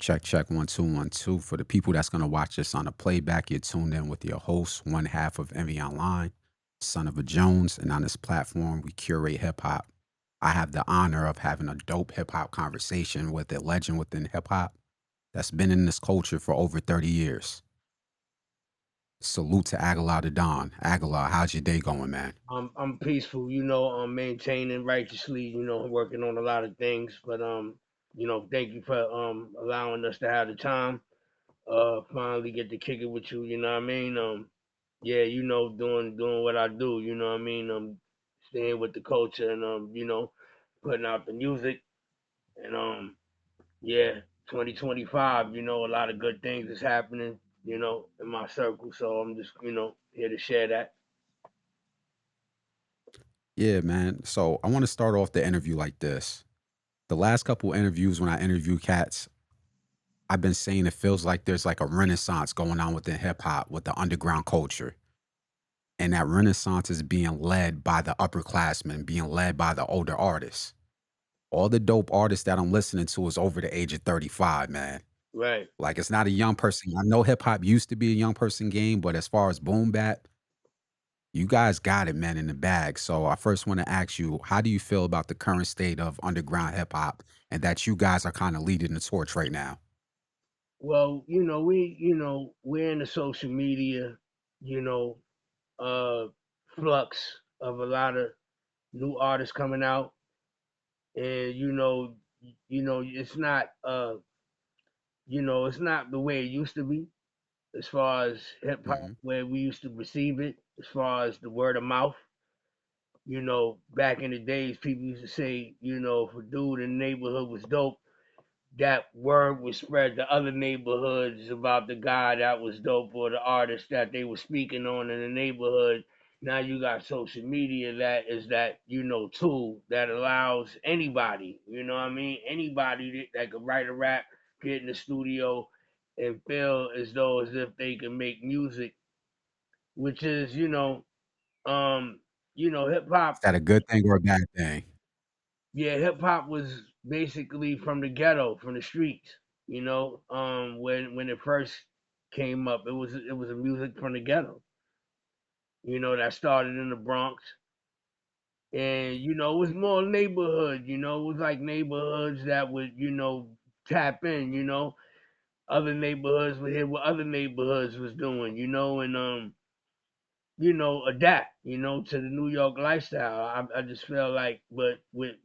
Check, check, 1 2 1 2. For the people that's gonna watch this on a playback, you're tuned in with your host, one half of Enveonline, son of a Jones, and on this platform, we curate hip hop. I have the honor of having a dope hip hop conversation with a legend within hip hop that's been in this culture for over 30 years. Salute to Agallah The Don. Agallah, how's your day going, man? I'm peaceful, I'm maintaining righteously, working on a lot of things. But thank you for allowing us to have the time. Finally get to kick it with you, you know what I mean? Yeah, doing what I do, you know what I mean? Staying with the culture and putting out the music and yeah, 2025, a lot of good things is happening, in my circle. So I'm just, here to share that. Yeah, man. So I want to start off the interview like this. The last couple interviews when I interview cats, I've been saying it feels like there's like a renaissance going on within hip hop with the underground culture. And that renaissance is being led by the upperclassmen, being led by the older artists. All the dope artists that I'm listening to is over the age of 35, man. Right. Like it's not a young person. I know hip hop used to be a young person game, but as far as boom bap, you guys got it, man, in the bag. So I first want to ask you, how do you feel about the current state of underground hip hop and that you guys are kind of leading the torch right now? Well, we're in the social media, you know, uh flux of a lot of new artists coming out. And it's not it's not the way it used to be as far as hip hop Mhm. where we used to receive it, as far as the word of mouth. Back in the days people used to say, if a dude in the neighborhood was dope, that word was spread to other neighborhoods about the guy that was dope or the artist that they were speaking on in the neighborhood. Now you got social media that is that tool that allows anybody, you know what I mean, anybody that could write a rap, get in the studio, and feel as if they can make music, which is hip Is hop. that a good thing or a bad thing? Yeah, hip hop was basically from the ghetto, from the streets. When it first came up, it was a music from the ghetto. That started in the Bronx, and it was more neighborhood. It was like neighborhoods that would tap in. Other neighborhoods would hear what other neighborhoods was doing. And adapt, to the New York lifestyle. I just feel like, but with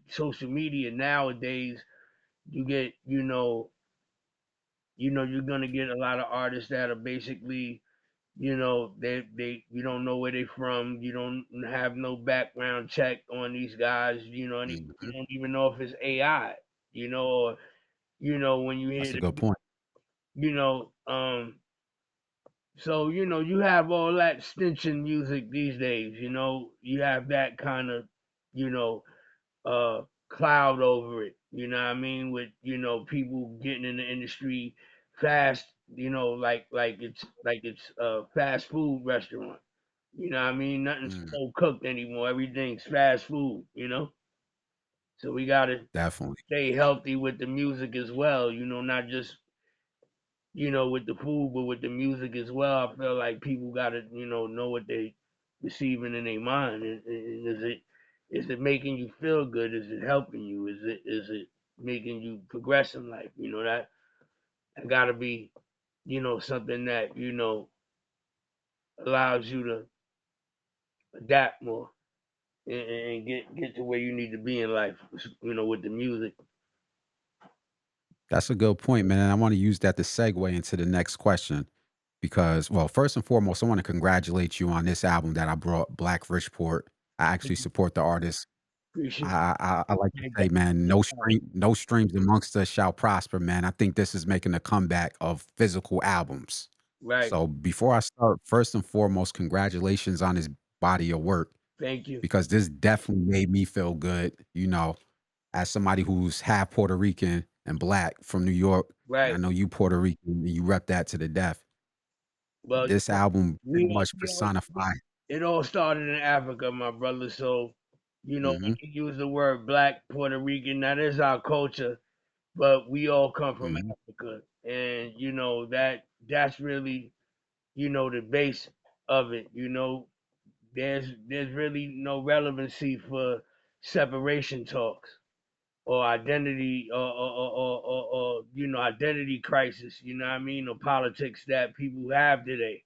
social media nowadays, you get you're gonna get a lot of artists that are basically they you don't know where they from, you don't have no background check on these guys, and you Mhm. don't even know if it's AI, or when you hear That's a the good point. you know so you have all that stenching music these days, you have that kind of you know uh cloud over it. You know what I mean? With people getting in the industry fast. Like it's a fast food restaurant. You know what I mean? Nothing's Mm, slow cooked anymore. Everything's fast food. So we gotta definitely. stay healthy with the music as well. Not just with the food, but with the music as well. I feel like people gotta know what they receiving in their mind. And is it making you feel good? Is it helping you? Is it making you progress in life? That gotta be something that allows you to adapt more and get to where you need to be in life. With the music. That's a good point, man. And I want to use that to segue into the next question because, well, first and foremost, I want to congratulate you on this album that I brought, Black Rich Port. I actually support the artist. Appreciate I like to it. say, man, no streams amongst us shall prosper, man. I think this is making a comeback of physical albums. Right. So before I start, first and foremost, congratulations on his body of work Thank you. because this definitely made me feel good, as somebody who's half Puerto Rican and black from New York, and I Right. know you Puerto Rican and you rep that to the death. Well, This album pretty we, much we all, personify. it all started in Africa, my brother. So, when Mhm. you use the word black Puerto Rican, that is our culture. but we all come from Mhm. Africa, and that's really the base of it. There's really no relevancy for separation talks or identity or identity crisis. You know what I mean? Or politics that people have today,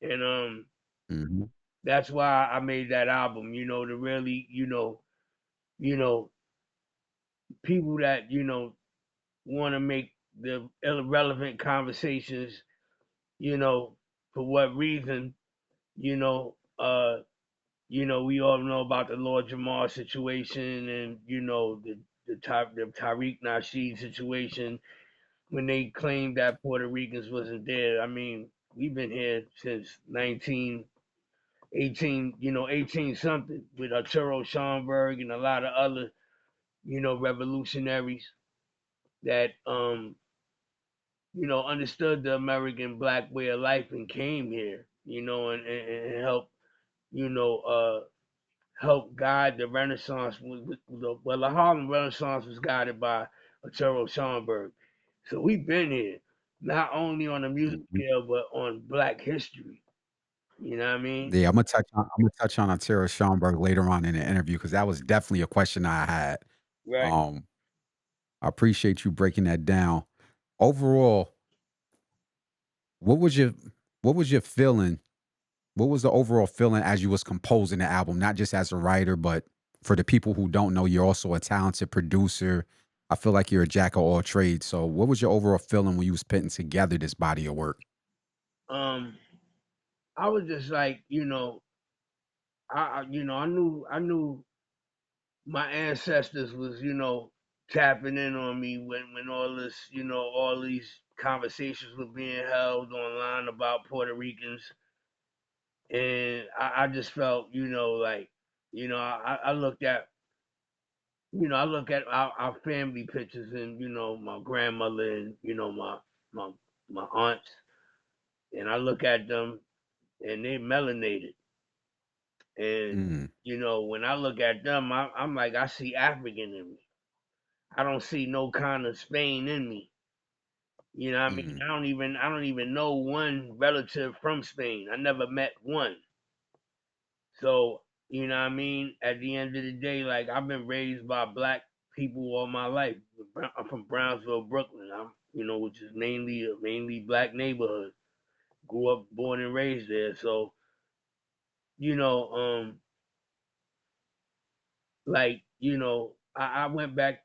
and Mhm. that's why I made that album. To really you know people that want to make the irrelevant conversations. For what reason? You know, uh, we all know about the Lord Jamar situation, and the Tariq Nasheed situation when they claimed that Puerto Ricans wasn't there. I mean, we've been here since 1918, 18 something, with Arturo Schomburg and a lot of other revolutionaries that understood the American black way of life and came here, and help you know help guide the Renaissance. Well, the Harlem Renaissance was guided by Arturo Schomburg. So we've been here, not only on a music Mhm. scale, but on black history. You know what I mean? Yeah, Imma touch on Tara Schomburg later on in the interview because that was definitely a question I had. Right. Um, I appreciate you breaking that down. Overall, what was your what was your feeling? What was the overall feeling as you was composing the album? Not just as a writer, but for the people who don't know, you're also a talented producer. I feel like you're a jack of all trades. So what was your overall feeling when you was putting together this body of work? Um, I was just like, I knew my ancestors was, tapping in on me when all this, all these conversations were being held online about Puerto Ricans, and I just felt, like, I looked at, I look at our family pictures, and my grandmother and my my aunts, and I look at them, and they melanated, and Mm, when I look at them, I'm like, I see African in me. I don't see no kind of Spain in me. You know what I mean? mm, I don't even know one relative from Spain. I never met one. So, you know what I mean? At the end of the day, like, I've been raised by black people all my life. I'm from Brownsville, Brooklyn. Which is mainly black neighborhood. Grew up, born and raised there. So, you know, um, I went back,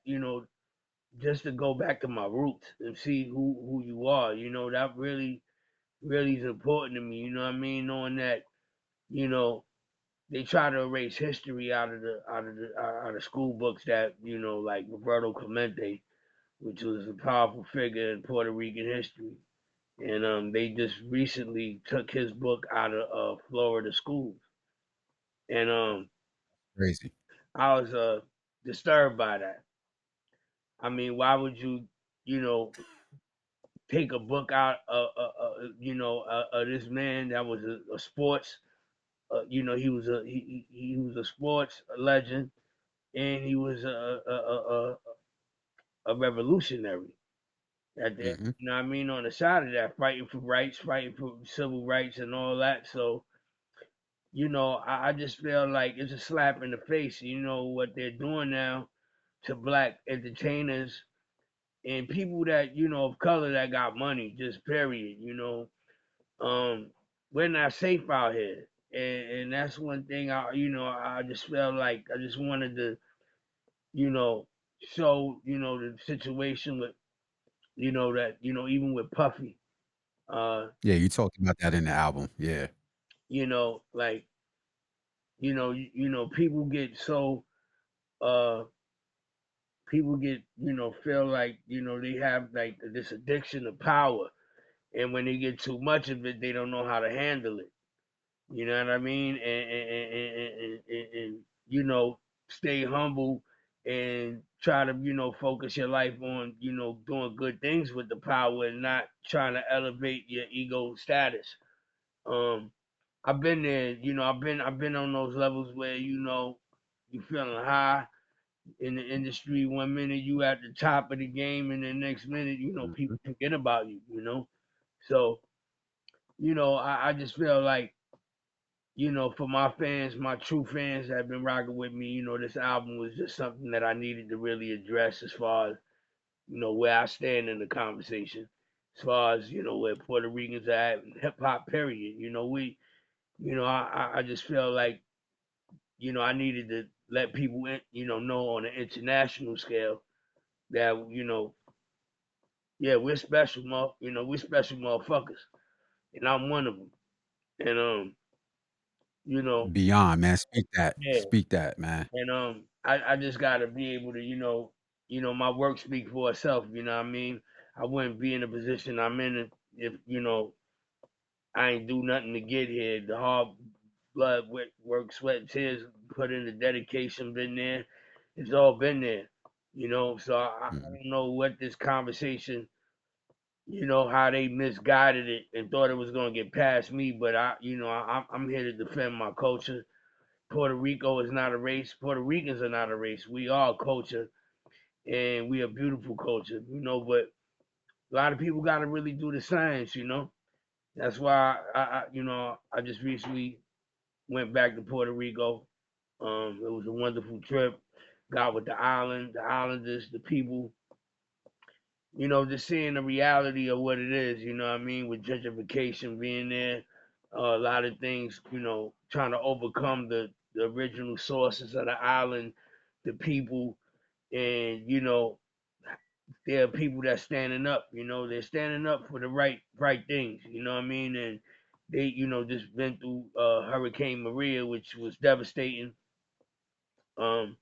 just to go back to my roots and see who you are. That really is important to me. You know what I mean? Knowing that, you know, they try to erase history out of school books, that like Roberto Clemente, which was a powerful figure in Puerto Rican history, and they just recently took his book out of Florida schools, and crazy. I was disturbed by that. I mean, why would you, you know, take a book out of this man that was a sports, he was a sports legend, and he was a revolutionary at the, Mhm. you know what I mean, on the side of that, fighting for rights, fighting for civil rights and all that. So, I just feel like it's a slap in the face, what they're doing now to black entertainers and people that, of color that got money, just period. Um, we're not safe out here. And that's one thing I just felt like I just wanted to, you know, show, the situation with, that, even with Puffy, uh, Yeah, you talked about that in the album. Yeah. like, people get so, uh, people get, feel like, they have like this addiction to power. And when they get too much of it, they don't know how to handle it. You know what I mean? And stay humble and try to, focus your life on, doing good things with the power and not trying to elevate your ego status. Um, I've been there, I've been on those levels where, you feeling high in the industry. One minute you at the top of the game, and the next minute, people Mhm. forget about you. So I just feel like for my fans, my true fans that have been rocking with me, this album was just something that I needed to really address as far as where I stand in the conversation, as far as where Puerto Ricans are at, hip hop. Period. I just feel like I needed to let people know on an international scale that yeah, we're special, we're special motherfuckers, and I'm one of them. And you know, Beyond, man. Speak that. yeah, Speak that, man. and I just gotta be able to, my work speak for itself. You know what I mean? I wouldn't be in the position I'm in if I ain't do nothing to get here. The hard blood, work, sweat, tears, put in the dedication, been there. It's all been there. So I Mhm. don't know what this conversation, how they misguided it and thought it was gonna get past me. But I'm here to defend my culture. Puerto Rico is not a race. Puerto Ricans are not a race. We are a culture, and we are beautiful culture. But a lot of people got to really do the science. That's why I just recently went back to Puerto Rico. It was a wonderful trip. Got with the islanders, the people. Just seeing the reality of what it is. You know what I mean? With gentrification being there, a lot of things. Trying to overcome the original sources of the island, the people, and there are people that's standing up. They're standing up for the right things. You know what I mean? And they, just been through Hurricane Maria, which was devastating. Um,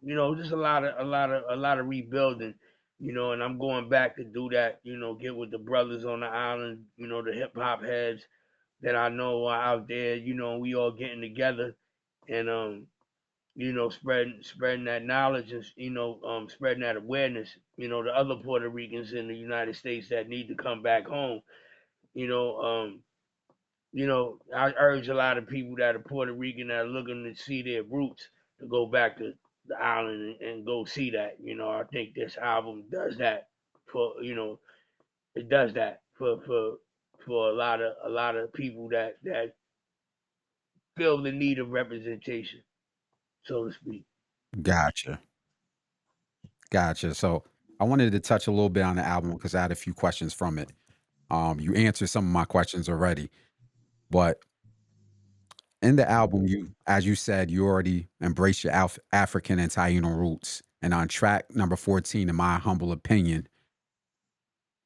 just a lot of rebuilding. And I'm going back to do that. Get with the brothers on the island. The hip hop heads that I know are out there. We all getting together and spreading that knowledge and spreading that awareness. The other Puerto Ricans in the United States that need to come back home. You know, um, I urge a lot of people that are Puerto Rican that are looking to see their roots to go back to the island and go see that. I think this album does that for it does that for a lot of people that feel the need of representation, so to speak. Gotcha. Gotcha. So I wanted to touch a little bit on the album because I had a few questions from it. You answered some of my questions already, but in the album, as you said, you already embrace your African and Taino roots. And on track number 14, in my humble opinion,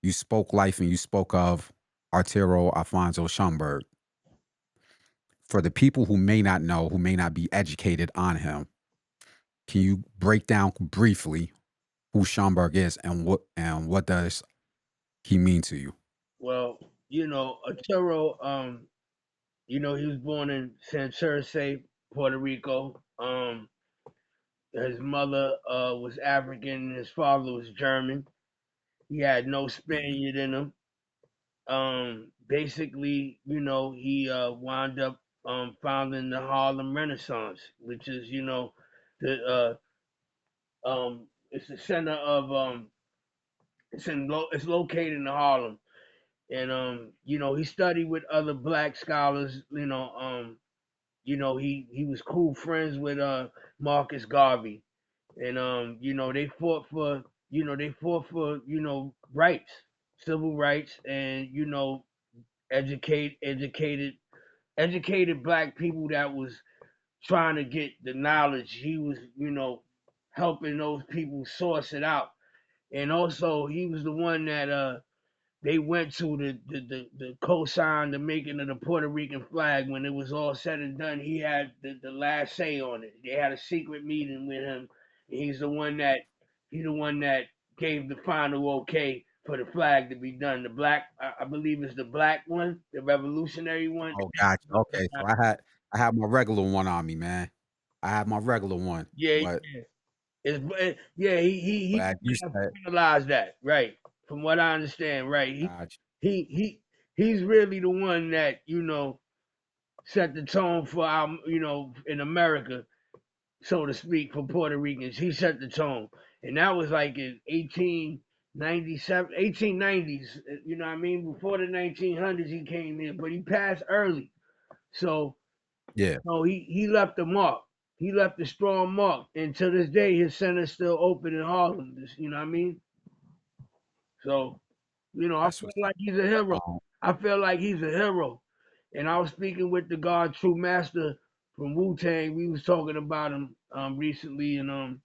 you spoke life and you spoke of Arturo Alfonso Schomburg. For the people who may not know, who may not be educated on him, can you break down briefly who Schomburg is and what does he mean to you? Well, Arturo, he was born in Santurce, Puerto Rico. His mother was African, his father was German. He had no Mhm. Spaniard in him. Basically, he wound up founding the Harlem Renaissance, which is, the it's the center of it's located in Harlem, and he studied with other black scholars. He was cool friends with Marcus Garvey, and they fought for rights, civil rights, and educated black people that was trying to get the knowledge. He was helping those people source it out, and also he was the one that they went to the cosign the making of the Puerto Rican flag. When it was all said and done, he had the last say on it. They had a secret meeting with him. And he's the one that gave the final okay for the flag to be done. The black, I believe, is the black one, the revolutionary one. Oh, gotcha. Okay, so I had my regular one on me, man. I had my regular one, Yeah, but yeah. He as you kind of said, finalized that, right? From what I understand, right? gotcha. He he he's really the one that set the tone for our in America. so to speak, for Puerto Ricans. He set the tone, and that was like in 1897, 1890s. You know what I mean? Before the 1900s, he came in, but he passed early. So Yeah, no, he left a mark. He left a strong mark, and to this day, his center's still open in Harlem. You know what I mean? So, I that's feel what's like he's a hero. up. I feel like he's a hero. And I was speaking with the God True Master from Wu Tang. We was talking about him recently, and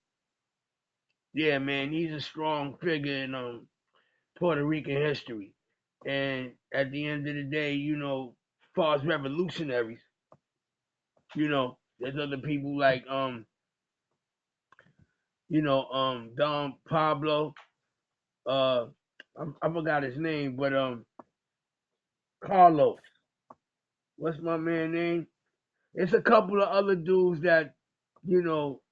yeah, man, he's a strong figure in Puerto Rican history. And at the end of the day, as far as revolutionaries, there's other people like Don Pablo, uh I forgot his name, but Carlos. What's my man name? It's a couple of other dudes that, you know,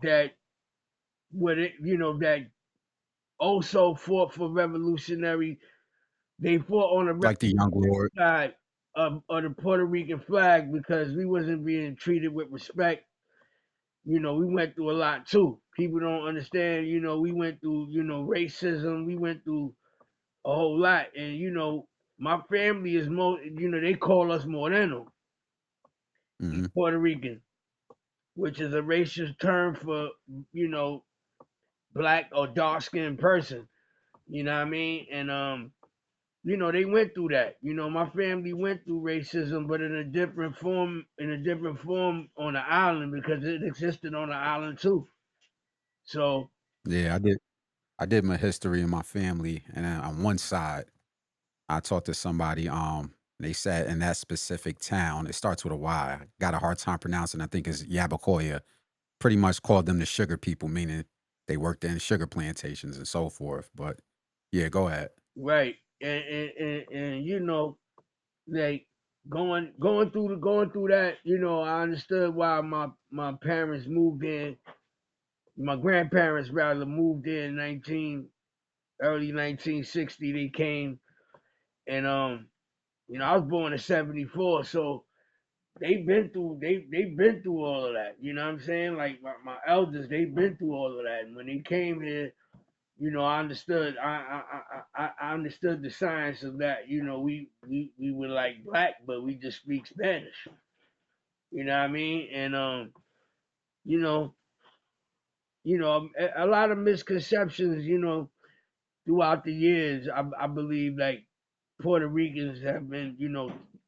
that would it, that also fought for revolutionary. They fought on the Like the young revolutionary lord. side of the Puerto Rican flag because we wasn't being treated with respect. We went through a lot too. People don't understand. We went through, racism. We went through a whole lot, and my family is more. They call us moreno, Hmm. Puerto Rican, which is a racist term for you know black or dark skinned person. You know what I mean? And they went through that. My family went through racism, but in a different form on the island because it existed on the island too. So Yeah, I did my history in my family, and then on one side, I talked to somebody. They said in that specific town, it starts with a Y. I got a hard time pronouncing. I think it's Yabacoya. Pretty much called them the sugar people, meaning they worked in sugar plantations and so forth. But yeah, go ahead. right, and like going through that, I understood why my parents moved in. My grandparents rather moved in early 1960. They came, and I was born in 74, so they've been through all of that. You know what I'm saying? Like my elders, they've been through all of that. And when they came here, I understood. I understood the science of that. We were like black, but we just speak Spanish. You know what I mean? And you know, a lot of misconceptions. Throughout the years, I believe like Puerto Ricans have been,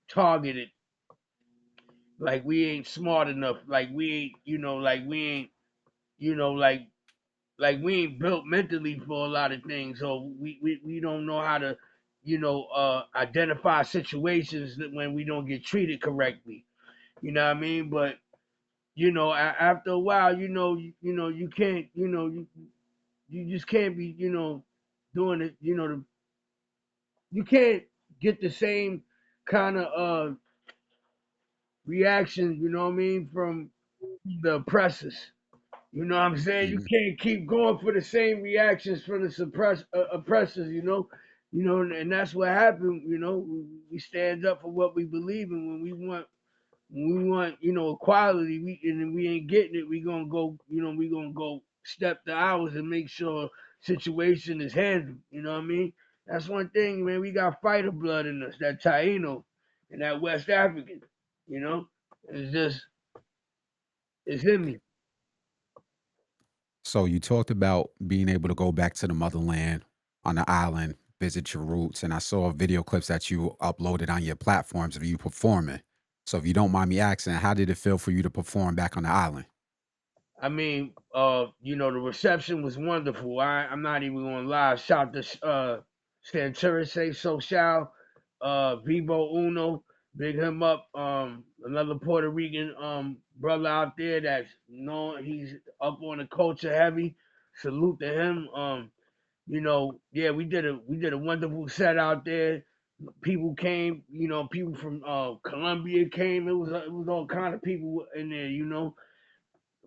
targeted. Like we ain't smart enough. Like we ain't, like we ain't, you know, like we ain't built mentally for a lot of things. So we don't know how to, identify situations that when we don't get treated correctly. You know what I mean? But after a while, you can't, you just can't be, doing it. You can't get the same kind of reaction. You know what I mean, from the oppressors. You know what I'm saying? You Mhm. can't keep going for the same reactions from the oppressors. And that's what happened. We stand up for what we believe in. When we want, equality, and we ain't getting it, we gonna go, we gonna go step the hours and make sure situation is handled. You know what I mean? That's one thing, man. We got fighter blood in us, that Taino and that West African. You know, it's just it's in me. So you talked about being able to go back to the motherland on the island, visit your roots, and I saw video clips that you uploaded on your platforms of you performing. So if you don't mind me asking, how did it feel for you to perform back on the island? I mean, the reception was wonderful. I'm not even gonna lie. Shout to Santura Say Social, Vivo Uno, big him up. Another Puerto Rican brother out there that's known. He's up on the culture heavy. Salute to him. Yeah, we did a wonderful set out there. People came. People from Colombia came. It was all kind of people in there.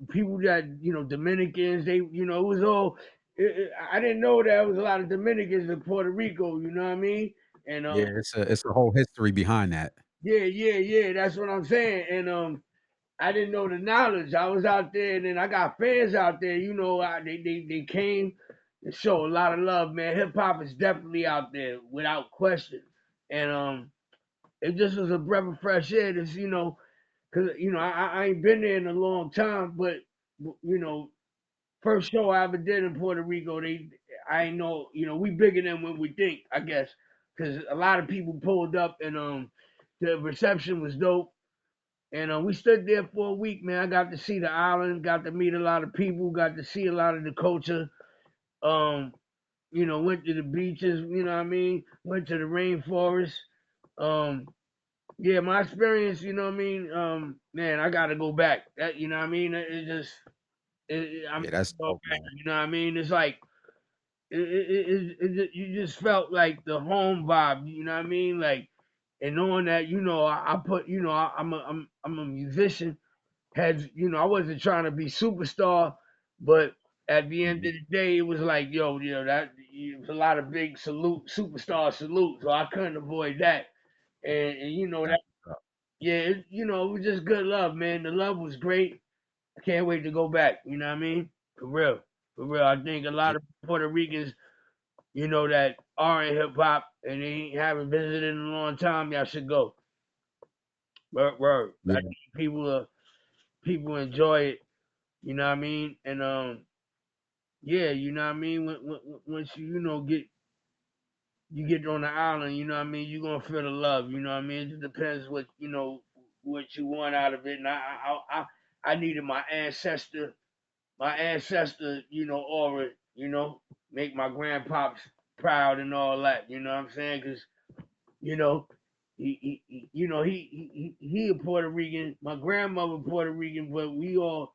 People that Dominicans. It was all. I didn't know there was a lot of Dominicans in Puerto Rico. You know what I mean? And Yeah, it's a whole history behind that. yeah, yeah, yeah. That's what I'm saying. And I didn't know the knowledge. I was out there, and then I got fans out there. You know, they came and show a lot of love, man. Hip hop is definitely out there without question, and it just was a breath of fresh air. This, cause I ain't been there in a long time, but you know, first show I ever did in Puerto Rico, I ain't know, we bigger than what we think, I guess, because a lot of people pulled up and the reception was dope. And we stood there for a week, man. I got to see the island, got to meet a lot of people, got to see a lot of the culture. Um, went to the beaches, you know what I mean? Went to the rainforest. Um, yeah, my experience, you know what I mean? Man, I gotta go back. That, you know what I mean? It just I'm Yeah, that's go dope, back, man. you know what I mean? It's like you just felt like the home vibe, you know what I mean? Like, and knowing that, I put, I'm a musician. Had I wasn't trying to be superstar, but at the end of Mhm. the day, it was like, yo, that it was a lot of big superstar salute, so I couldn't avoid that. And that, That's what's up. yeah, it was just good love, man. The love was great. I can't wait to go back. You know what I mean? For real, for real. I think a lot Yeah, of Puerto Ricans, that are in hip hop and they haven't visited in a long time, y'all should go. Word. I yeah, think people enjoy it. You know what I mean? And yeah, you know what I mean. Once you get on the island, you know what I mean. You're gonna feel the love. You know what I mean. It just depends what you want out of it. And I needed my ancestor, aura, make my grandpops proud and all that. You know what I'm saying? Because you know, he a Puerto Rican. My grandmother Puerto Rican, but we all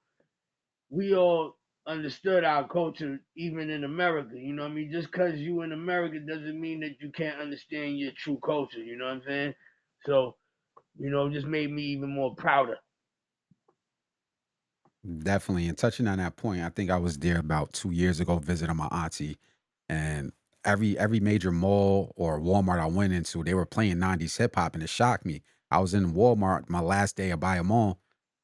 understood our culture even in America. You know what I mean? Just because you in America doesn't mean that you can't understand your true culture. You know what I'm saying? So it just made me even more prouder. definitely. And touching on that point, I think I was there about 2 years ago visiting my auntie, and every major mall or Walmart I went into, they were playing 90s hip hop, and it shocked me. I was in Walmart my last day of buy a mall,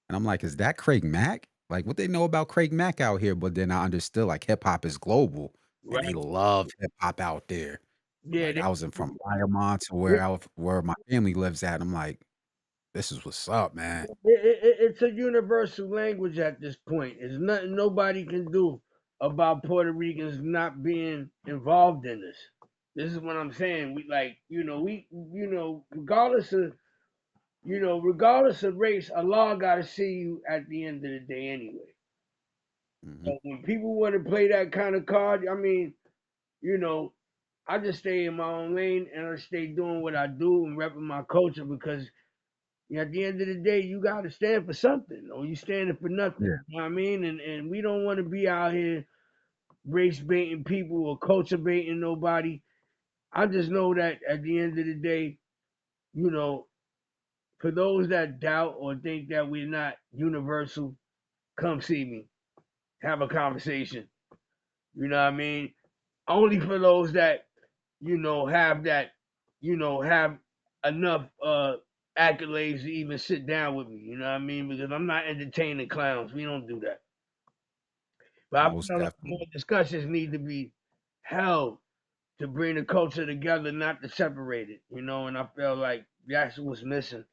and I'm like, is that Craig Mack? Like, what they know about Craig Mack out here? But then I understood like hip hop is global, and they Right? love hip hop out there. Yeah. Like I was in from Bayamont to It, where my family lives at. I'm like, this is what's up, man. it's a universal language at this point. There's nothing nobody can do about Puerto Ricans not being involved in this. This is what I'm saying. We like, regardless of race, Allah got to see you at the end of the day anyway. Mhm. So when people want to play that kind of card, I mean, you know, I just stay in my own lane and I stay doing what I do and repping my culture because at the end of the day, you got to stand for something or you standing for nothing. Yeah. You know what I mean? And we don't want to be out here race baiting people or culture baiting nobody. I just know that at the end of the day, you know, for those that doubt or think that we're not universal, come see me. Have a conversation. You know what I mean? Only for those that, have that, have enough accolades to even sit down with me. You know what I mean? Because I'm not entertaining clowns. We don't do that. But I Most feel like definitely. more discussions need to be held to bring the culture together, not to separate it. And I feel like that's what's missing.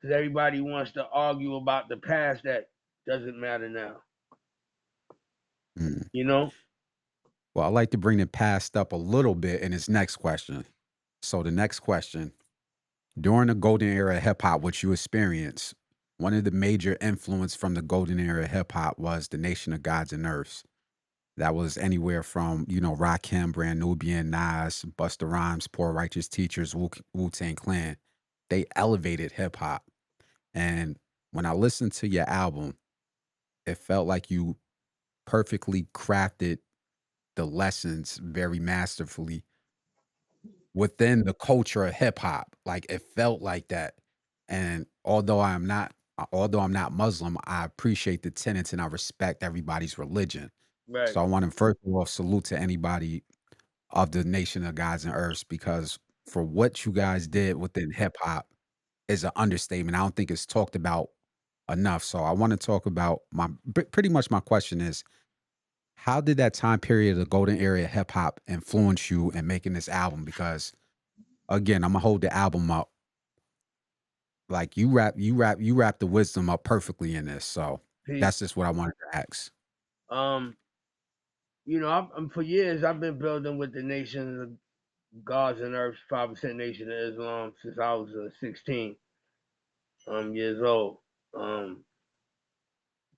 Because everybody wants to argue about the past that doesn't matter now. Mm. You know? Well, I like to bring the past up a little bit in this next question. So the next question, during the golden era of hip hop, which you experienced, one of the major influence from the golden era of hip hop was the Nation of Gods and Earths. That was anywhere from, Rakim, Brand Nubian, Nas, Busta Rhymes, Poor Righteous Teachers, Wu-Tang Clan. They elevated hip hop. And when I listened to your album, it felt like you perfectly crafted the lessons very masterfully within the culture of hip hop. Like it felt like that. And although I'm not Muslim, I appreciate the tenets and I respect everybody's religion. Right. So I want to first of all salute to anybody of the Nation of Gods and Earths because for what you guys did within hip hop is an understatement. I don't think it's talked about enough. So I want to talk about pretty much my question is, how did that time period of the golden era of hip hop influence you in making this album? Because again, I'm gonna hold the album up. Like you rap the wisdom up perfectly in this. So Peace. that's just what I wanted to ask. Um, for years I've been building with the Nation of Gods and Earth's 5% Nation of Islam since I was 16 years old. Um,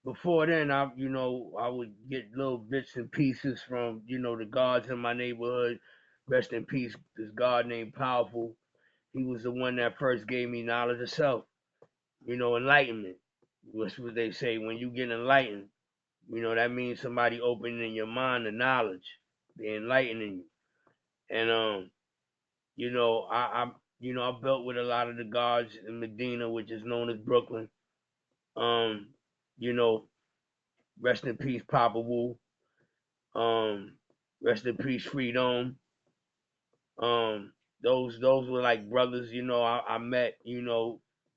Before then, I would get little bits and pieces from the gods in my neighborhood. Rest in peace, this god named Powerful. He was the one that first gave me knowledge of self. Enlightenment. That's what they say. When you get enlightened, that means somebody opening your mind to knowledge. They enlightening you. And I built with a lot of the gods in Medina, which is known as Brooklyn. Um, you know, Rest in peace, Papa Wu. Um, Rest in peace, Freedom. Um, those were like brothers, I met,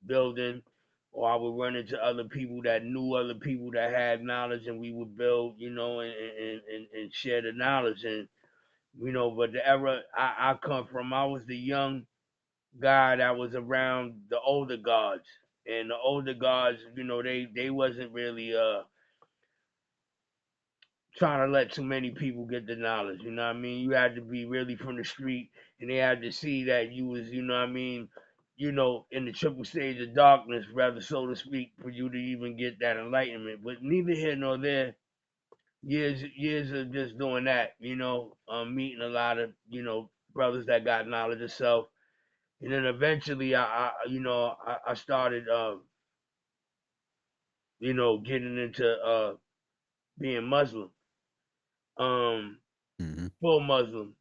building, or I would run into other people that knew other people that had knowledge, and we would build, and share the knowledge. And but the era I come from, I was the young guy that was around the older gods, and the older gods, they wasn't really trying to let too many people get the knowledge. You know what I mean? You had to be really from the street, and they had to see that you was, what I mean, in the triple stage of darkness, rather so to speak, for you to even get that enlightenment. But neither here nor there. Years of just doing that, meeting a lot of, brothers that got knowledge of self, and then eventually, I started, getting into being Muslim, um, Hmm. full Muslim.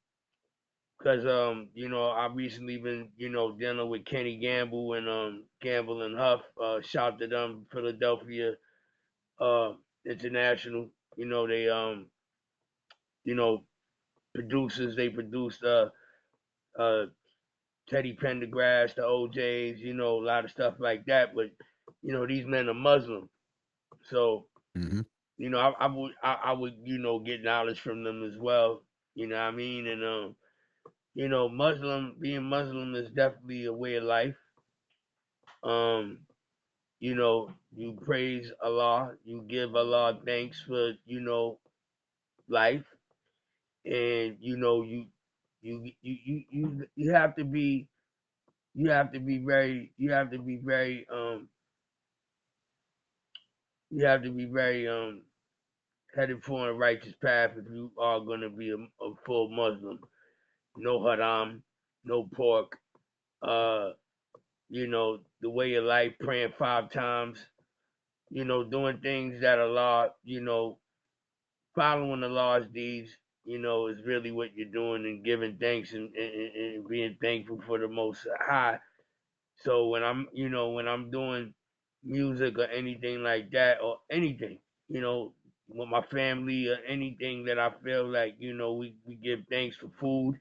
Because I recently been dealing with Kenny Gamble and Gamble and Huff. Shout to them, Philadelphia uh International. They you know producers. They produced uh Teddy Pendergrass, the OJs. A lot of stuff like that. But these men are Muslim, so Hmm. I would get knowledge from them as well. You know what I mean? And being Muslim is definitely a way of life. Um, you praise Allah, you give Allah thanks for, life, and you have to be very headed for a righteous path if you are gonna be a full Muslim. No haram, no pork, the way of life, praying 5 times, doing things that Allah, following the Lord's deeds, is really what you're doing, and giving thanks, and being thankful for the Most High. So when I'm doing music or anything like that, or anything, with my family or anything that I feel like, we give thanks for food,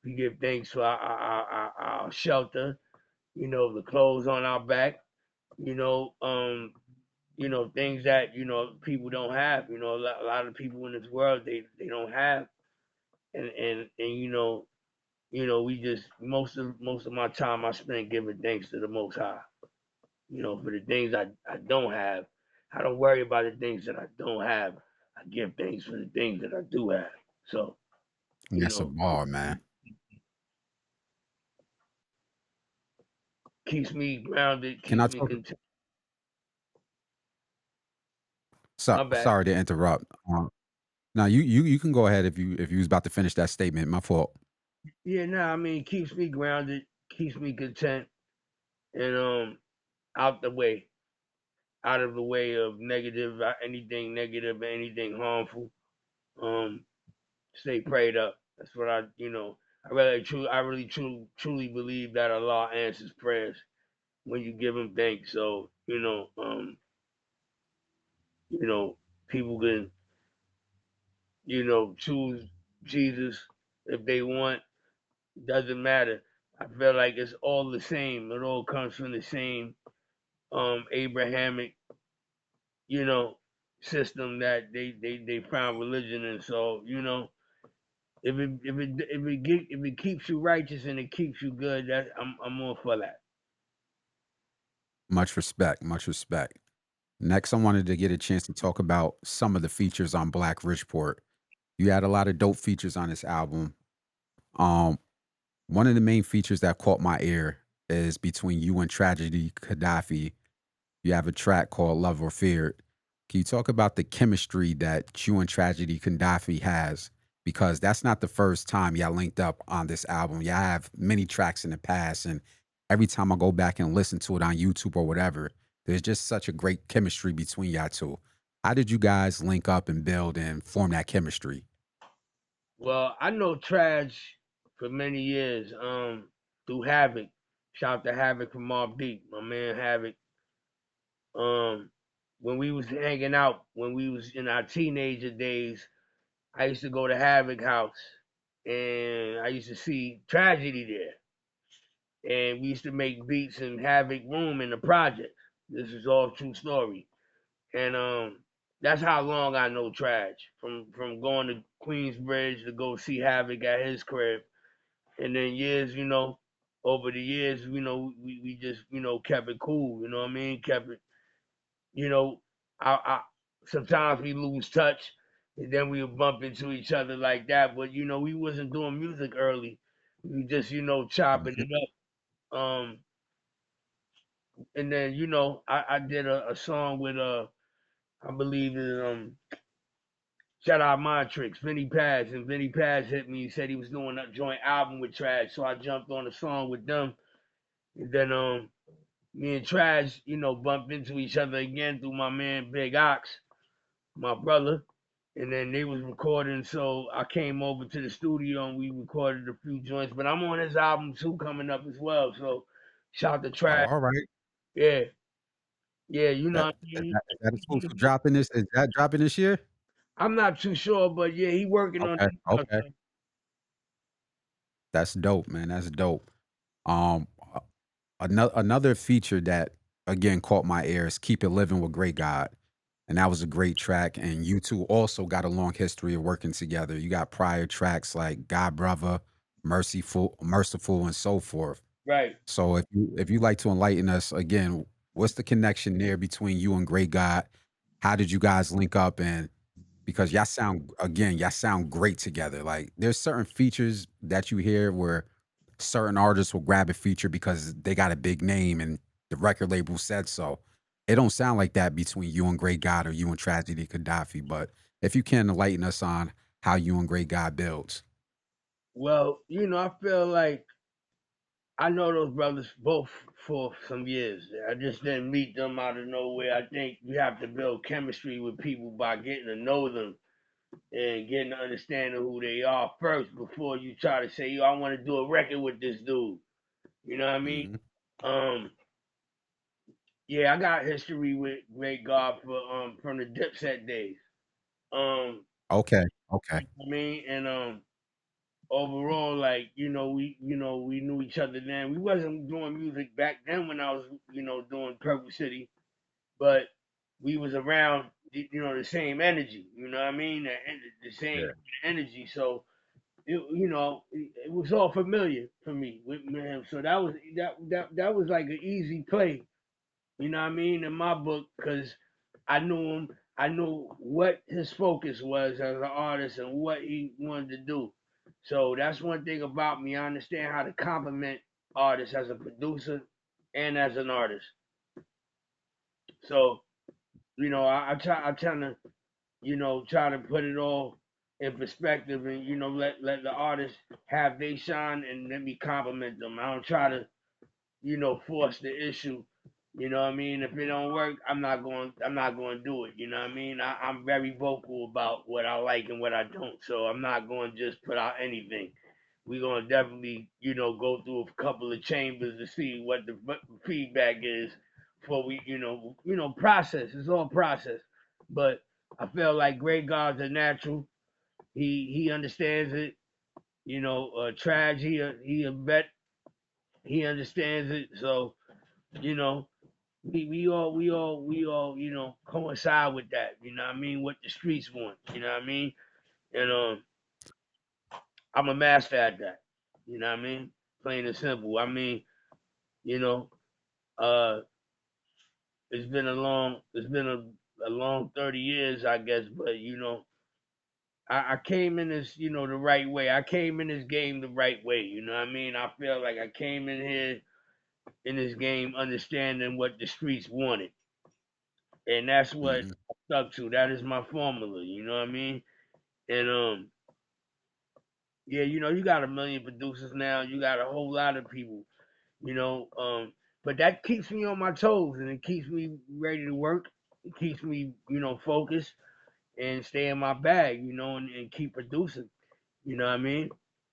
we give thanks for our shelter, the clothes on our back, you know, um, things that people don't have. A lot of people in this world, they don't have, and we just most of my time I spend giving thanks to the Most High. For the things I don't have, I don't worry about the things that I don't have. I give thanks for the things that I do have. So you That's a know, bar, man. keeps me grounded, Can keeps I me talk? content. So, My bad. sorry to interrupt. Now you can go ahead if you was about to finish that statement. My fault. Yeah, nah, I mean, keeps me grounded, keeps me content, and out the way, out of the way of anything negative, anything harmful. Um, Stay prayed up. That's what I really truly believe that Allah answers prayers when you give Him thanks. So you know, people can choose Jesus if they want. Doesn't matter. I feel like it's all the same. It all comes from the same Abrahamic. you know, system that they found religion in. So, if it keeps you righteous and it keeps you good, that I'm all for that. Much respect, much respect. Next, I wanted to get a chance to talk about some of the features on Black Richport. You had a lot of dope features on this album. Um, One of the main features that caught my ear is between you and Tragedy Ghadafi. You have a track called Love or Fear. Can you talk about the chemistry that you and Tragedy Ghadafi has? Because that's not the first time y'all linked up on this album. Y'all have many tracks in the past, and every time I go back and listen to it on YouTube or whatever, there's just such a great chemistry between y'all two. How did you guys link up and build and form that chemistry? Well, I know Traj for many years, through Havoc. Shout out to Havoc from Mobb Deep, my man Havoc. Um, when we was hanging out, when we was in our teenager days, I used to go to Havoc House, and I used to see Tragedy there, and we used to make beats in Havoc room in the project. This is all true story, and that's how long I know Traj from going to Queensbridge to go see Havoc at his crib, and then years, over the years, we just kept it cool. You know what I mean? Kept it. You know, I sometimes we lose touch, and then we would bump into each other like that. But we wasn't doing music early. We just chopping Mhm. it up. And then I did a song with I believe it Shout out Mind Tricks, Vinny Paz, and Vinny Paz hit me. He said he was doing a joint album with Trash, so I jumped on a song with them. And then me and Trash, bumped into each other again through my man Big Ox, my brother. And then they was recording, so I came over to the studio and we recorded a few joints. But I'm on his album too coming up as well. So shout to Oh, Trash. all right. Yeah, yeah, That what I is mean? that is that supposed to dropping this? Is that dropping this year? I'm not too sure, but yeah, he working on Okay, it now. okay. That's dope, man. That's dope. Um, another feature that again caught my ear is "Keep It Living" with Great God, and that was a great track. And you two also got a long history of working together. You got prior tracks like "God Brother," "Merciful," and so forth. Right. So if you like to enlighten us again, what's the connection there between you and Great God? How did you guys link up? And because y'all sound great together. Like there's certain features that you hear where certain artists will grab a feature because they got a big name and the record label said so. It don't sound like that between you and Great God or you and Tragedy Ghadafi. But if you can enlighten us on how you and Great God builds. Well, I feel like I know those brothers both for some years. I just didn't meet them out of nowhere. I think you have to build chemistry with people by getting to know them and getting to understand who they are first before you try to say, yo, I want to do a record with this dude. You know what I mean? Mhm. Um, yeah, I got history with Great God from the Dipset days. Um, Okay. Okay. I mean, and overall, like we knew each other then. We wasn't doing music back then when I was doing Purple City, but we was around the same energy. You know what I mean? The same Yeah. energy. So it was all familiar for me with him. So that was like an easy play. You know what I mean? In my book, because I knew him. I knew what his focus was as an artist and what he wanted to do. So that's one thing about me. I understand how to compliment artists as a producer and as an artist. So I try to try to put it all in perspective and let the artist have they shine and let me compliment them. I don't try to force the issue. You know what I mean? If it don't work, I'm not going to do it. You know what I mean? I'm very vocal about what I like and what I don't. So I'm not going to just put out anything. We're going to definitely, go through a couple of chambers to see what the feedback is before we, process. It's all process. But I feel like Great God's a natural. He understands it. Trage, he a vet. He understands it. So, you know, we all coincide with that. You know what I mean? What the streets want. You know what I mean? And I'm a master at that. You know what I mean? Plain and simple. I mean, you know, uh, it's been a long 30 years, I guess, but I came in this, the right way. I came in this game the right way. You know what I mean? I feel like I came in here in this game understanding what the streets wanted, and that's what Mhm. I stuck to. That is my formula. You know what I mean? And yeah, you got a million producers now. You got a whole lot of people. You know, but that keeps me on my toes and it keeps me ready to work. It keeps me, focused and stay in my bag. And keep producing. You know what I mean?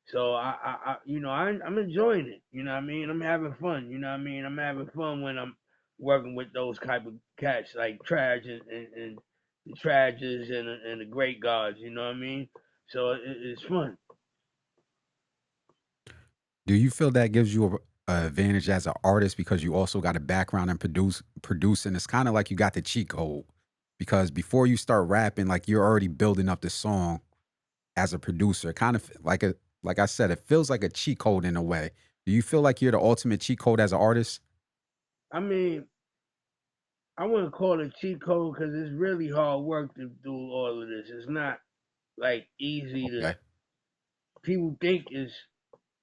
So I'm enjoying it. You know what I mean? I'm having fun. You know what I mean? I'm having fun when I'm working with those type of cats like Traj and the Trages and the Great Gods. You know what I mean? So it's fun. Do you feel that gives you a advantage as an artist because you also got a background in producing? It's kind of like you got the cheat code because before you start rapping, like you're already building up the song as a producer. Kind of like I said, it feels like a cheat code in a way. Do you feel like you're the ultimate cheat code as an artist? I mean, I wouldn't call it cheat code because it's really hard work to do all of this. It's not like easy to. Okay. People think it's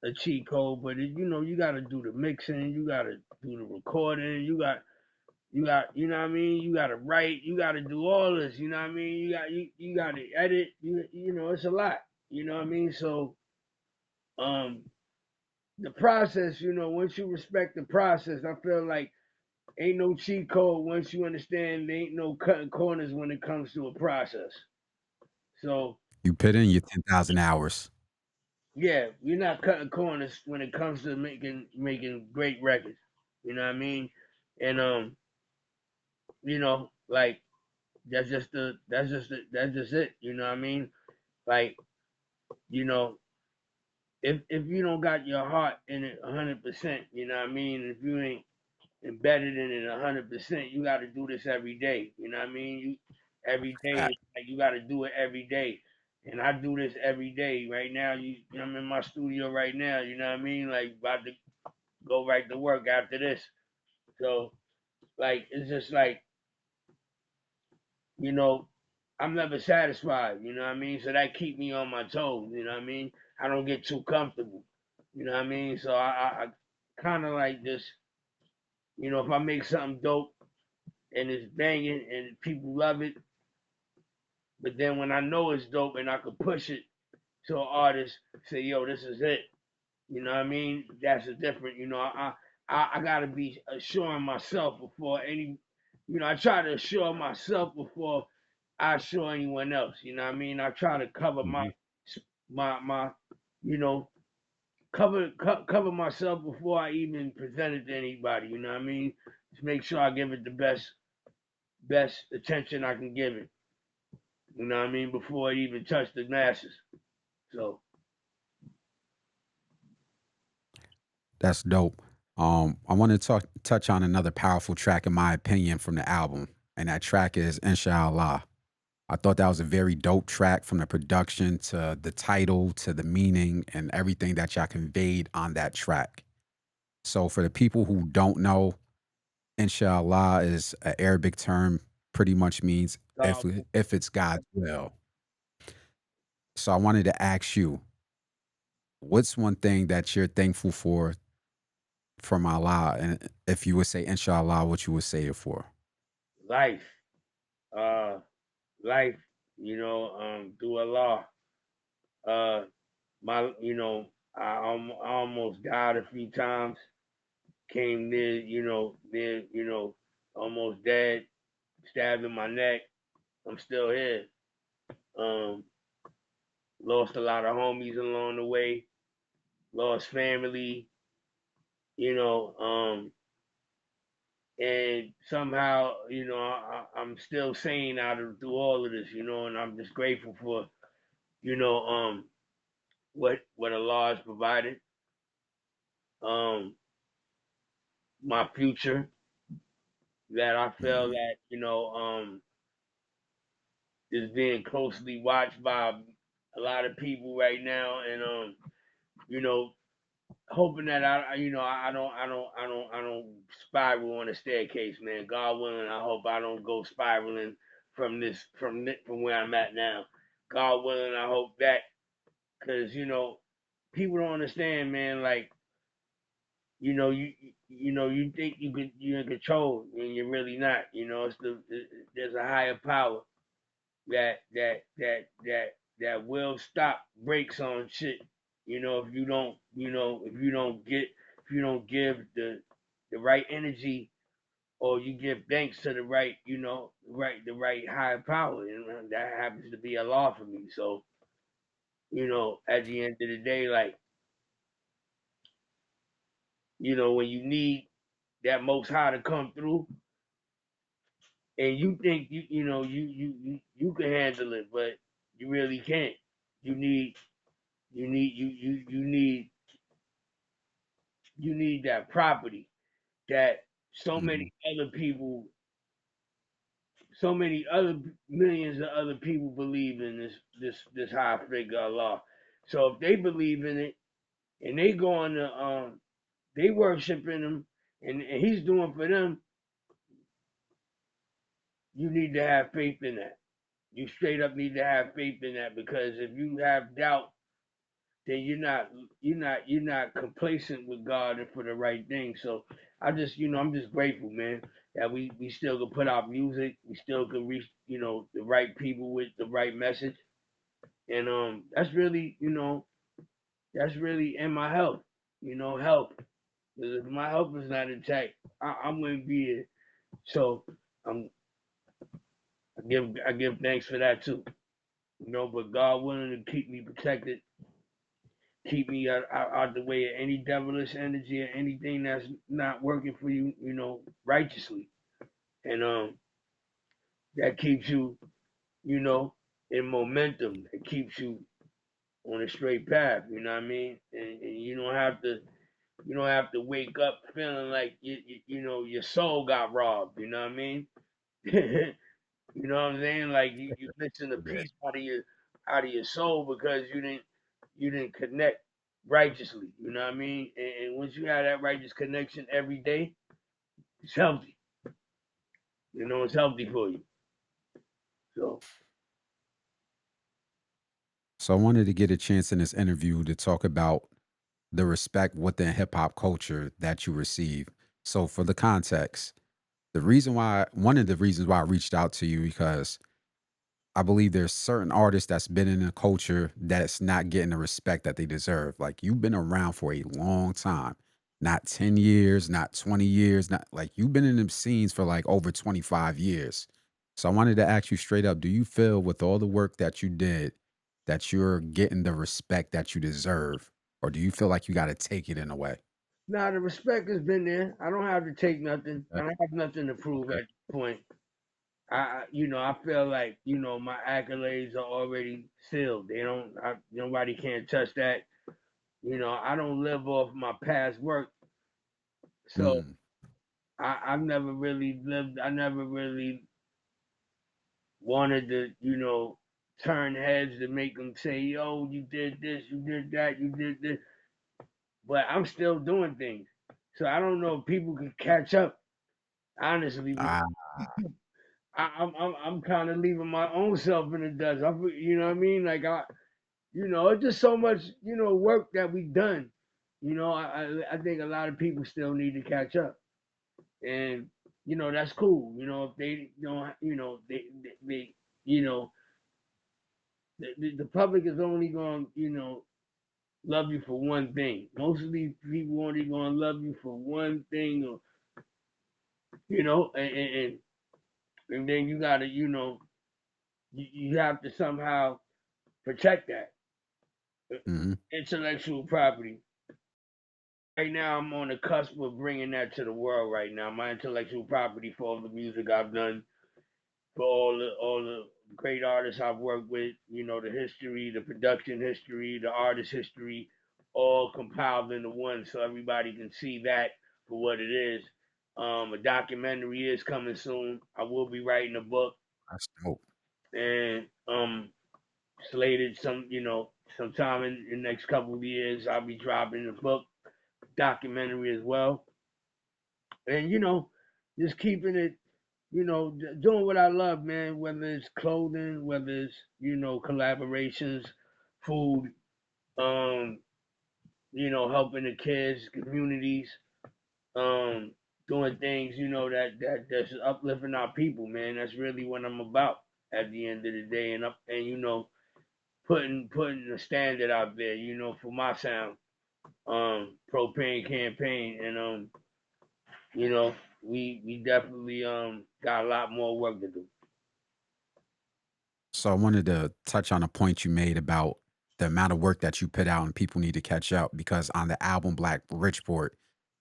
a cheat code, but you got to do the mixing, you got to do the recording, you know what I mean. You got to write, you got to do all this. You know what I mean. You got to edit. It's a lot. You know what I mean. So um, the process, once you respect the process, I feel like ain't no cheat code once you understand there ain't no cutting corners when it comes to a process. So You put in your 10,000 hours. yeah, you're not cutting corners when it comes to making great records. You know what I mean? And like that's just it. You know what I mean? Like, you know, if you don't got your heart in it 100%, you know what I mean? If you ain't embedded in it 100%, you got to do this every day. You know what I mean? You every day, Fact. it's like you got to do it every day. And I do this every day. Right now, I'm in my studio right now. You know what I mean? Like about to go right to work after this. So like it's just like you know I'm never satisfied. You know what I mean? So that keep me on my toes. You know what I mean? I don't get too comfortable. You know what I mean? So I kind of like this. If I make something dope and it's banging and people love it, but then when I know it's dope and I could push it to an artist, say, yo, this is it. You know what I mean? That's a different. I gotta be assuring myself before any. I try to assure myself before I assure anyone else. You know what I mean? I try to cover Mhm. my you know cover myself before I even present it to anybody. You know what I mean? Just make sure I give it the best attention I can give it. You know what I mean? Before it even touch the masses. So That's dope. I want to touch on another powerful track, in my opinion, from the album, and that track is Inshallah. I thought that was a very dope track from the production to the title to the meaning and everything that y'all conveyed on that track. So, for the people who don't know, Inshallah is an Arabic term, pretty much means if it's God's will. So, I wanted to ask you, what's one thing that you're thankful for from Allah? And if you would say Inshallah, what you would say it for? life, uh, life, through Allah. Uh, I almost died a few times. Came near, almost dead. Stabbed in my neck. I'm still here. Um, Lost a lot of homies along the way. Lost family. You know, and somehow, I'm still sane out of through all of this. And I'm just grateful for, you know, what Allah has provided. Um, my future. that I feel Mm. that is being closely watched by a lot of people right now, and you know, hoping that I don't spiral on a staircase, man. God willing, I hope I don't go spiraling from where I'm at now. God willing, I hope that, because people don't understand, man. Like you think you're in control and you're really not. There's a higher power that will stop brakes on shit. If you don't give the right energy, or you give thanks to the right, the right higher power, and that happens to be a law for me. So, at the end of the day, like, when you need that most high to come through, and you think you can handle it, but you really can't. You need you need that property that so many Mhm. other people, so many other millions of other people believe in this high figure Allah. So if they believe in it and they going to they worshiping him, and he's doing for them, you need to have faith in that. You straight up need to have faith in that, because if you have doubt, then you're not complacent with God and for the right thing. So I'm just grateful, man, that we still can put out music, we still can reach the right people with the right message, and that's really in my health, health. Because if my health is not intact, I wouldn't be here. So I'm I give thanks for that too. But God willing to keep me protected, keep me out the way of any devilish energy or anything that's not working for you, righteously. And that keeps you, you know, in momentum. It keeps you on a straight path, you know what I mean? And you don't have to wake up feeling like your soul got robbed, you know what I mean? You know what I'm saying? Like you missing a Yeah. piece out of your soul because you didn't connect righteously. You know what I mean? And once you have that righteous connection every day, it's healthy. It's healthy for you. So So I wanted to get a chance in this interview to talk about the respect within hip hop culture that you receive. So for the context, one of the reasons why I reached out to you, because I believe there's certain artists that's been in the culture that's not getting the respect that they deserve. Like, you've been around for a long time, not 10 years, not 20 years, not like, you've been in them scenes for like over 25 years. So I wanted to ask you straight up, do you feel with all the work that you did that you're getting the respect that you deserve? Or do you feel like you got to take it in a way? now the respect has been there. I don't have to take nothing. I Okay. don't have nothing to prove Okay. at this point. I feel like my accolades are already sealed. Nobody can't touch that. I don't live off my past work, so Mm, I've never really lived. I never really wanted to, turn heads to make them say, "Yo, you did this, you did that, you did this." But I'm still doing things, so I don't know if people can catch up. Honestly, because ah, I'm kind of leaving my own self in the dust. You know what I mean? Like it's just so much, work that we done. I think a lot of people still need to catch up, and that's cool. If they don't, they you know, the public is only going to, love you for one thing. Most of these people only going to love you for one thing, or and then you got to, you have to somehow protect that mhm. intellectual property. Right now, I'm on the cusp of bringing that to the world. Right now, my intellectual property for all the music I've done, for all the great artists I've worked with, the history, the production history, the artist history, all compiled into one, so everybody can see that for what it is. A documentary is coming soon. I will be writing a book, That's dope. and slated sometime in the next couple of years I'll be dropping a book documentary as well. And just keeping it, doing what I love, man. Whether it's clothing, whether it's collaborations, food, um, helping the kids, communities, um, doing things, that's uplifting our people, man. That's really what I'm about at the end of the day, and putting the standard out there, for my sound, propane campaign, and you know, we definitely got a lot more work to do. So I wanted to touch on a point you made about the amount of work that you put out and people need to catch up because on the album Black Richport,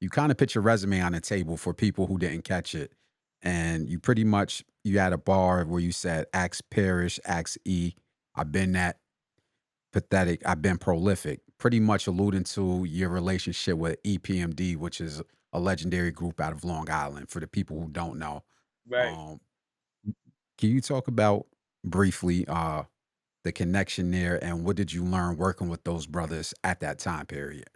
you kind of put your resume on the table for people who didn't catch it. And you pretty much you had a bar where you said axe Parrish, axe E. I've been that pathetic, I've been prolific, pretty much alluding to your relationship with EPMD, which is a legendary group out of Long Island for the people who don't know. Right. Um, can you talk about briefly the connection there and what did you learn working with those brothers at that time period?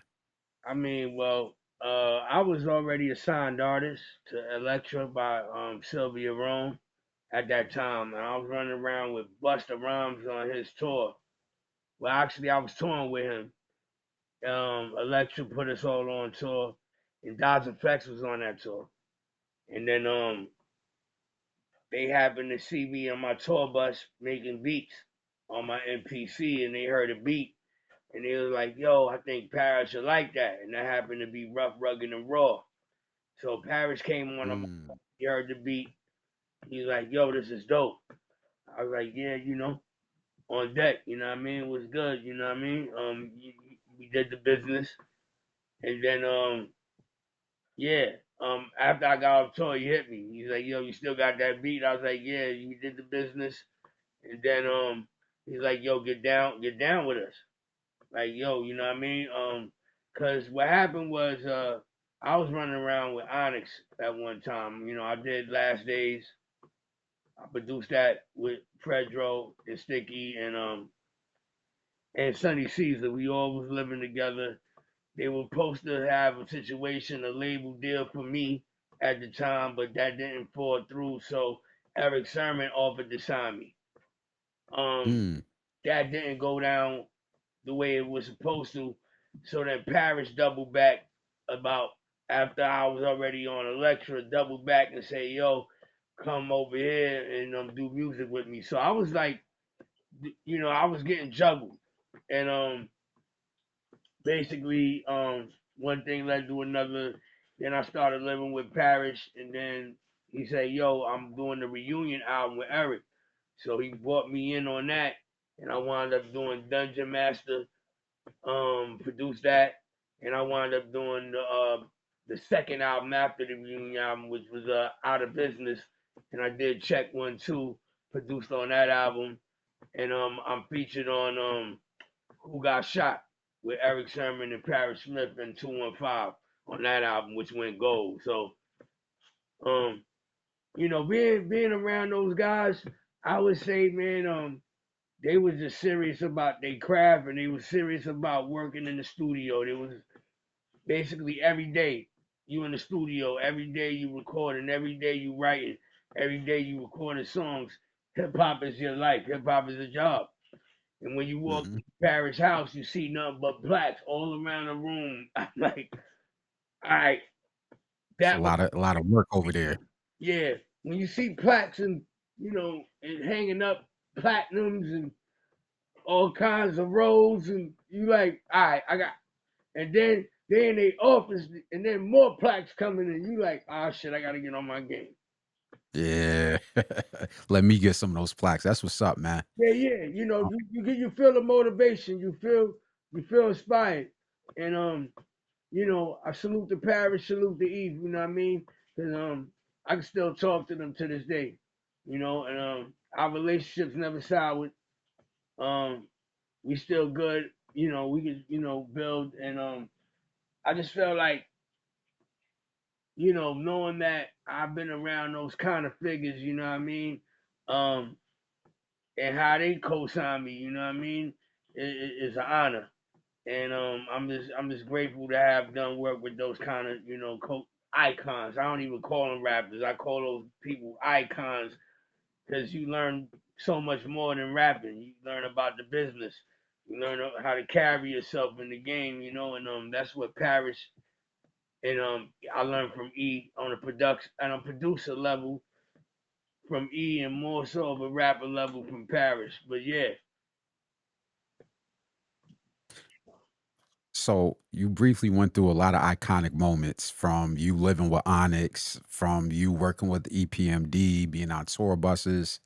I mean, well, I was already a signed artist to Electra by Sylvia Rome at that time, and I was running around with Busta Rhymes on his tour. Well, actually, I was touring with him. Electra put us all on tour, and Dodge Effects was on that tour. And then they happened to see me on my tour bus making beats on my MPC, and they heard a beat, and they was like, "Yo, I think Paris should like that," and that happened to be Rough, Rugged, and Raw. So Paris came on. Mm. He heard the beat. He was like, "Yo, this is dope." I was like, "Yeah, on deck." You know what I mean? It was good. You know what I mean? We did the business, and then yeah. After I got off tour, he hit me. He's like, "Yo, you still got that beat?" I was like, "Yeah, you did the business." And then he's like, "Yo, get down with us." Like, yo, you know what I mean? Cause what happened was I was running around with Onyx at one time. I did Last Days. I produced that with Pedro and Sticky and Sunny Caesar. We all was living together. They were supposed to have a situation, a label deal for me at the time, but that didn't fall through. So Eric Sermon offered to sign me. Um, Mm. that didn't go down the way it was supposed to. So then Paris doubled back about after I was already on Electra, doubled back and say, "Yo, come over here and do music with me." So I was like, I was getting juggled, and basically one thing led to another. Then I started living with Paris, and then he said, "Yo, I'm doing the reunion album with Eric." So he brought me in on that, and I wound up doing Dungeon Master, produced that, and I wound up doing the second album after the reunion album, which was Out of Business, and I did Check One Two, produced on that album, and I'm featured on Who Got Shot with Eric Sermon and Paris Smith and 215 on that album, which went gold. So um, being around those guys, I would say, man, they was just serious about their craft and they was serious about working in the studio. They was basically every day you in the studio, every day you recording, every day you writing, every day you recording songs. Hip hop is your life. Hip hop is a job. And when you walk Hmm. to Paris house, you see nothing but blacks all around the room. I'm like, all right, It's a that was a lot of work over there. yeah. When you see plaques and and hanging up platinums and all kinds of roles, and you like, all right, I got, and then they in their office, and then more plaques coming, and you like, oh shit, I gotta get on my game. Yeah. Let me get some of those plaques. That's what's up, man. Yeah, yeah. Uh, You feel the motivation, you feel inspired, and I salute the Paris, salute the Eve. You know what I mean? Because I can still talk to them to this day. And our relationships never soured. Um, we still good. We could build, and I just felt like knowing that I've been around those kind of figures, you know what I mean, um, and how they co-sign me, you know what I mean, is an honor. And I'm just grateful to have done work with those kind of icons. I don't even call them rappers. I call those people icons because you learn so much more than rapping. You learn about the business. You learn how to carry yourself in the game, and that's what Paris and I learned from E on a producer level from E, and more so of a rapper level from Paris. But yeah, So you briefly went through a lot of iconic moments from you living with Onyx, from you working with EPMD, being on tour buses.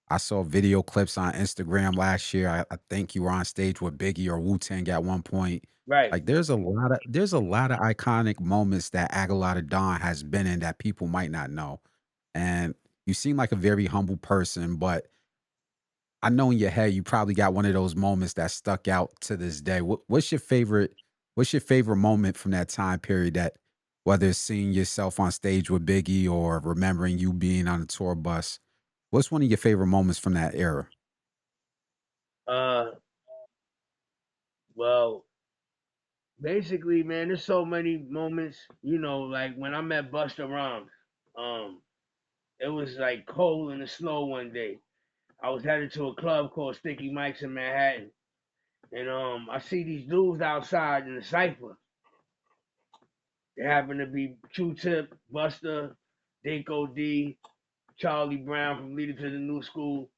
I saw video clips on Instagram last year. I think you were on stage with Biggie or Wu Tang at one point. right. Like there's a lot of iconic moments that Agallah The Don has been in that people might not know. And you seem like a very humble person, but I know in your head you probably got one of those moments that stuck out to this day. What's your favorite moment from that time period, that whether it's seeing yourself on stage with Biggie or remembering you being on a tour bus? What's one of your favorite moments from that era? Uh, well, basically, man, there's so many moments. Like when I met Busta Rhymes. Um, it was like cold in the snow one day. I was headed to a club called Sticky Mike's in Manhattan, and I see these dudes outside in the cipher. They happen to be Q-Tip, Buster, Dinko D, Charlie Brown from Leader to the New School,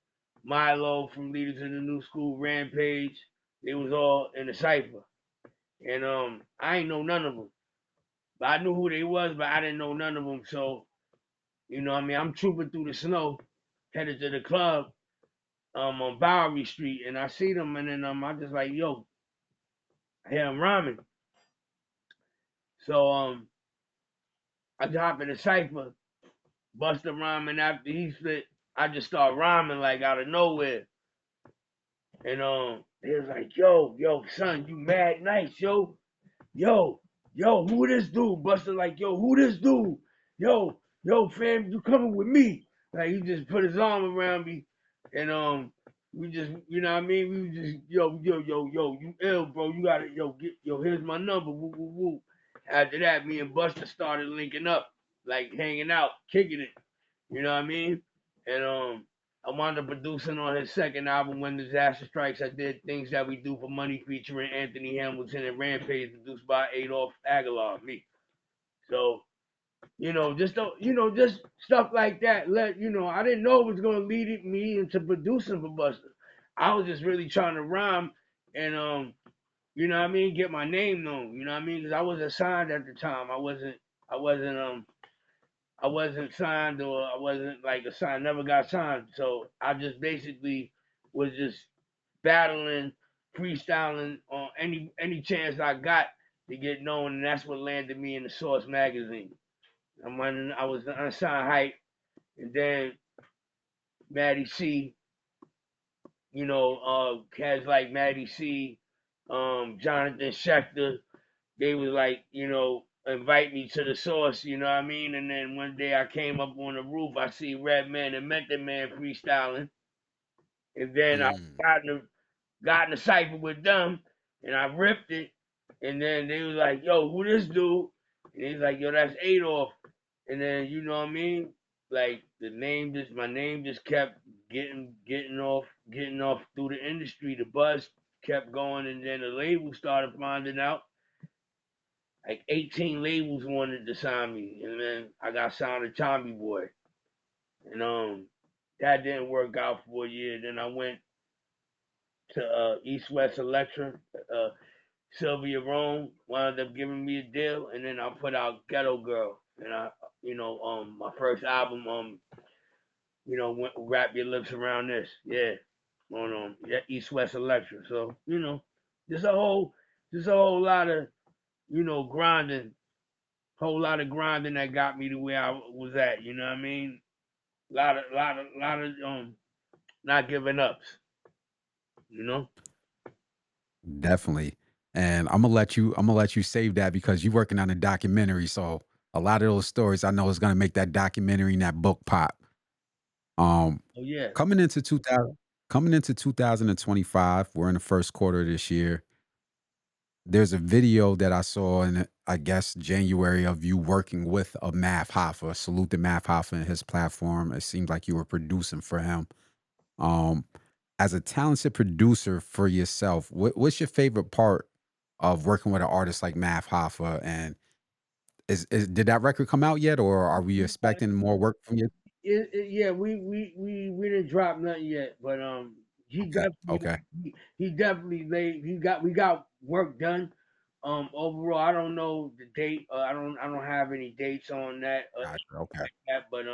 Milo from Leader to the New School, Rampage. They was all in the cipher, and I ain't know none of them, but I knew who they was, but I didn't know none of them. So what I mean, I'm trooping through the snow, headed to the club, on Bowery Street, and I see them, and then I just like, yo, I hear them rhyming. So I hop in the cipher, bust a rhyming after he spit. I just start rhyming like out of nowhere, and they was like, yo, son, you mad nice, yo, who this dude? Buster like, yo, who this dude? Yo, fam, you coming with me? Like he just put his arm around me, and we just, you know what I mean? We just, yo, you ill, bro? You gotta, here's my number. Woo, woo, woo. After that, me and Buster started linking up, like hanging out, kicking it. You know what I mean? And I wound up producing on his second album, When Disaster Strikes. I did Things That We Do for Money featuring Anthony Hamilton and Rampage, produced by Adolf Aguilar, me. So, just stuff like that. I didn't know it was gonna lead me into producing for Buster. I was just really trying to rhyme and what I mean, get my name known. You know what I mean? Because I wasn't signed at the time. I wasn't I wasn't signed, or I wasn't like a sign, never got signed. So I just basically was just battling, freestyling on any chance I got to get known, and that's what landed me in the Source magazine. I was the unsigned hype, and then Maddie C, cats like Maddie C, Jonathan Schechter, they was like, invite me to the Source, you know what I mean? And then one day I came up on the roof, I see Redman and Method Man freestyling, and then I Mm. got in a cipher with them, and I ripped it, and then they was like, yo, who this dude? And he's like, yo, that's Adolf. And then you know what I mean? Like my name just kept getting off through the industry. The buzz kept going, and then the label started finding out. Like 18 labels wanted to sign me, and then I got signed to Tommy Boy, and that didn't work out for a year. Then I went to East West Electra. Uh, Sylvia Rome wound up giving me a deal, and then I put out Ghetto Girl, and my first album, Wrap Your Lips Around This, yeah, on yeah, East West Electra. So there's a whole, there's a whole lot of grinding, whole lot of grinding that got me to where I was at. You know what I mean? Lot of not giving ups. You know? Definitely. And I'm gonna let you save that because you're working on a documentary. So A lot of those stories I know is gonna make that documentary and that book pop. Um, Oh yeah. coming into 2000 coming into 2025, we're in the first quarter of this year. There's a video that I saw in, I guess, January of you working with a Math Hoffa. Salute to Math Hoffa and his platform. It seemed like you were producing for him. Um, as a talented producer for yourself, what's your favorite part of working with an artist like Math Hoffa? And is did that record come out yet, or are we expecting more work from you? Yeah, we didn't drop nothing yet, but he Okay, definitely okay, he definitely laid we got work done. Overall, I don't know the date. I don't have any dates on that gotcha. Okay, but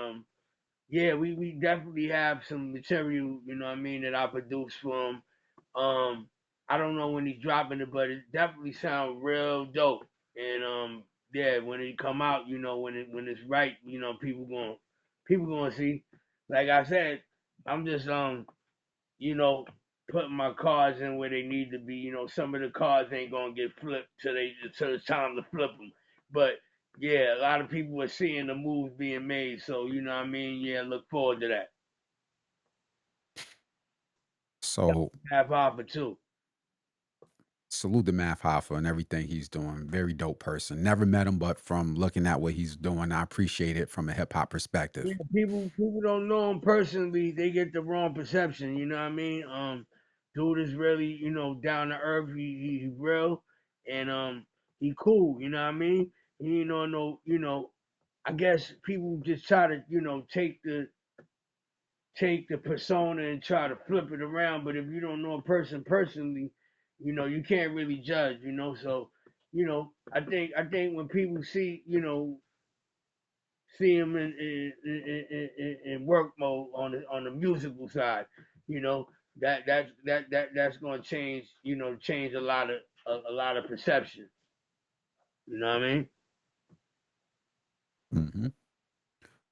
yeah, we definitely have some material. You know what I mean, that I produced for him. Um, I don't know when he's dropping it, but it definitely sounds real dope. And yeah, when it come out, you know, when it's right, you know, people gonna see. Like I said, I'm just you know, putting my cards in where they need to be. You know, some of the cards ain't gonna get flipped till it's time to flip them. But yeah, a lot of people are seeing the moves being made. So you know what I mean. Yeah, look forward to that. so Half offer too. salute to Math Hoffa and everything he's doing. Very dope person. Never met him, but from looking at what he's doing, I appreciate it from a hip hop Yeah, perspective. people don't know him personally. They get the wrong perception. You know what I mean? Dude is really down to earth. He real and he cool. You know what I mean? He ain't on no I guess people just try to take the persona and try to flip it around. But if you don't know a person personally, you can't really judge. So I think when people see him in work mode on the musical side, you know that's going to change a lot of perception. You know what I mean? Mhm.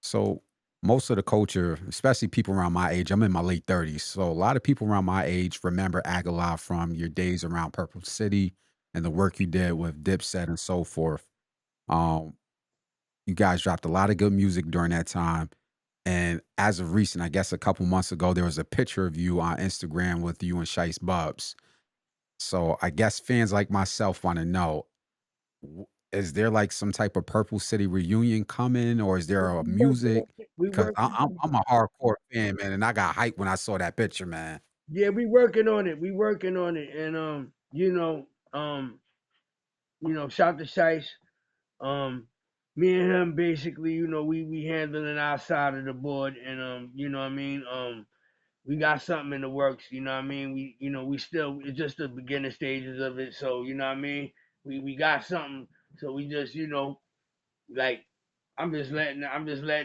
So most of the culture, especially people around my age, I'm in my late 30s. So a lot of people around my age remember Agallah from your days around Purple City and the work you did with Dipset and so forth. Um, you guys dropped a lot of good music during that time. And as of recent, I guess a couple months ago, there was a picture of you on Instagram with you and Shice Bubs. So I guess fans like myself want to know, is there like some type of Purple City reunion coming, or is there a We working on music? it. We Because working on I'm a hardcore fan, man, and I got hyped when I saw that picture, man. Yeah, we working on it. We working on it, and shout to Shice. Um, Me and him basically, we handling our side of the board, and you know what I mean. We got something in the works. You know what I mean. We still it's just the beginning stages of it. So you know what I mean. We got something. So we just like I'm just letting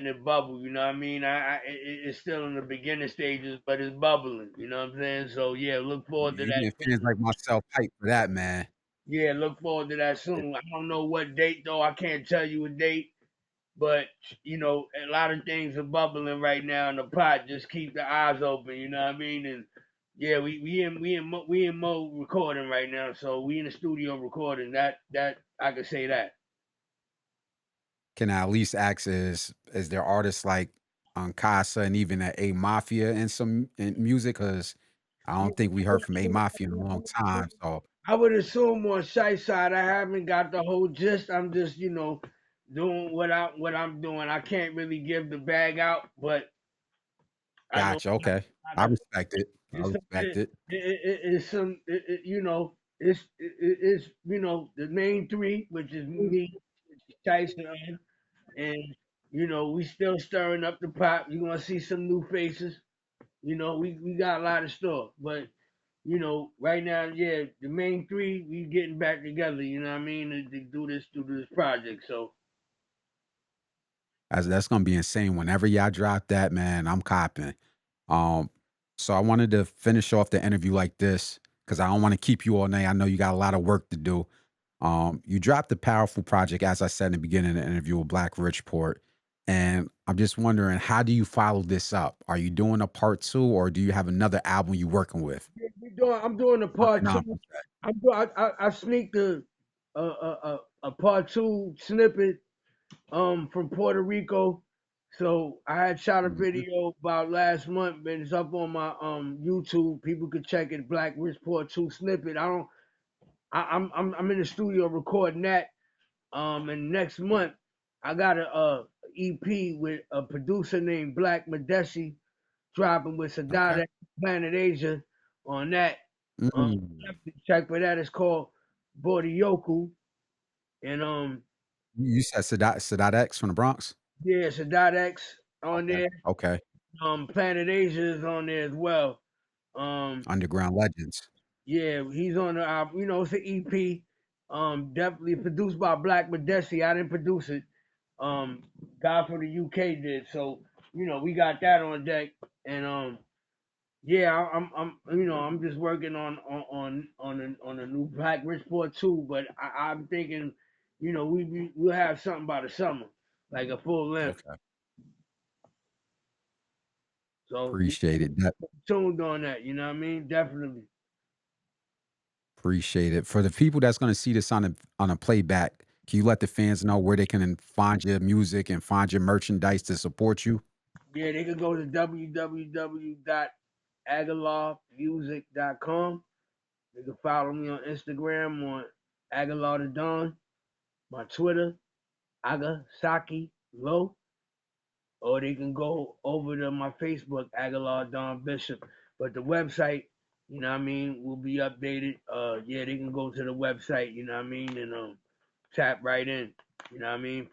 it bubble. You know what I mean. It's still in the beginning stages, but it's bubbling. You know what I'm saying. So yeah, look forward to You that getting fans soon. like myself hyped for that, man. Yeah, look forward to that soon. I don't know what date though. I can't tell you a date. But a lot of things are bubbling right now in the pot. Just keep the eyes open. You know what I mean? And yeah, we in mode recording right now. So we in the studio recording. That I could say that. Can I at least ask, is there artists like Casa and even A Mafia in some in music? Because I Yeah, don't think we heard from A Mafia in a long time. So I would assume on Shy side, I haven't got the whole gist. I'm just doing what I'm doing. I can't really give the bag out, but I know gotcha. Okay, I I got respect it. I It's respect it. it's some it's the main three, which is me, Tyson, and we still stirring up the pot. You're gonna see some new faces. We got a lot of stuff, but right now, yeah, the main three we getting back together. You know what I mean to do this project. So That's gonna be insane. Whenever y'all drop that, man, I'm copping. Um, so I wanted to finish off the interview like this because I don't want to keep you all night. I know you got a lot of work to do. You dropped a powerful project, as I said in the beginning of the interview with Black Rich Port. And I'm just wondering, how do you follow this up? Are you doing a part two, or do you have another album you're working with? I'm doing the part Working on two. I sneaked a part two snippet From Puerto Rico. So I had shot a Mhm. video about last month, and it's up on my YouTube. People could check it. Black Rich Poor Two snippet. I don't. I'm in the studio recording that. And next month I got a, EP with a producer named Black Madesi dropping with Okay. Sadat Planet Asia on that. Mm. Definitely check for that. It's called Bordeyoku. And You said Sadat X from the Bronx? yeah, Sadat X on Okay. there. Okay. Planet Asia is on there as well. Um, Underground Legends. yeah, he's on the it's an EP. Definitely produced by Black Madesi. I didn't produce it. Guy from the UK did. So, we got that on deck. And yeah, I'm just working on a new Black Rich Port too. But I'm thinking, we'll have something by the summer, like a full length. Okay. So Appreciate it. tuned on that. You know what I mean? Definitely. Appreciate it. For the people that's gonna see this on a playback, can you let the fans know where they can find your music and find your merchandise to support you? Yeah, they could go to www.agallahmusic.com. They can follow me on Instagram on Agallah The Don, my Twitter, Agasaki Low, or they can go over to my Facebook, Agallah Don Bishop. But the website, will be updated. Yeah, they can go to the website, and tap right in.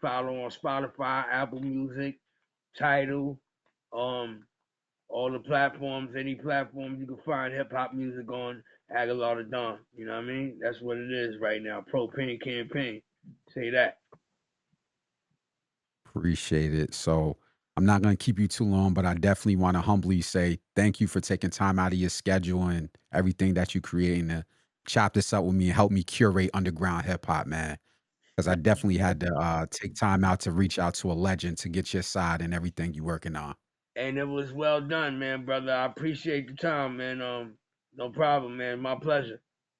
Follow on Spotify, Apple Music, Tidal, um, all the platforms, any platform you can find hip hop music on, Agallah The Don. You know what I mean? That's what it is right now. Propane campaign. Say that. Appreciate it. So I'm not gonna keep you too long, but I definitely want to humbly say thank you for taking time out of your schedule and everything that you creating to chop this up with me and help me curate underground hip hop, man. Because I definitely had to take time out to reach out to a legend to get your side and everything you working on. And it was well done, man, brother. I appreciate the time, man. No problem, man. My pleasure.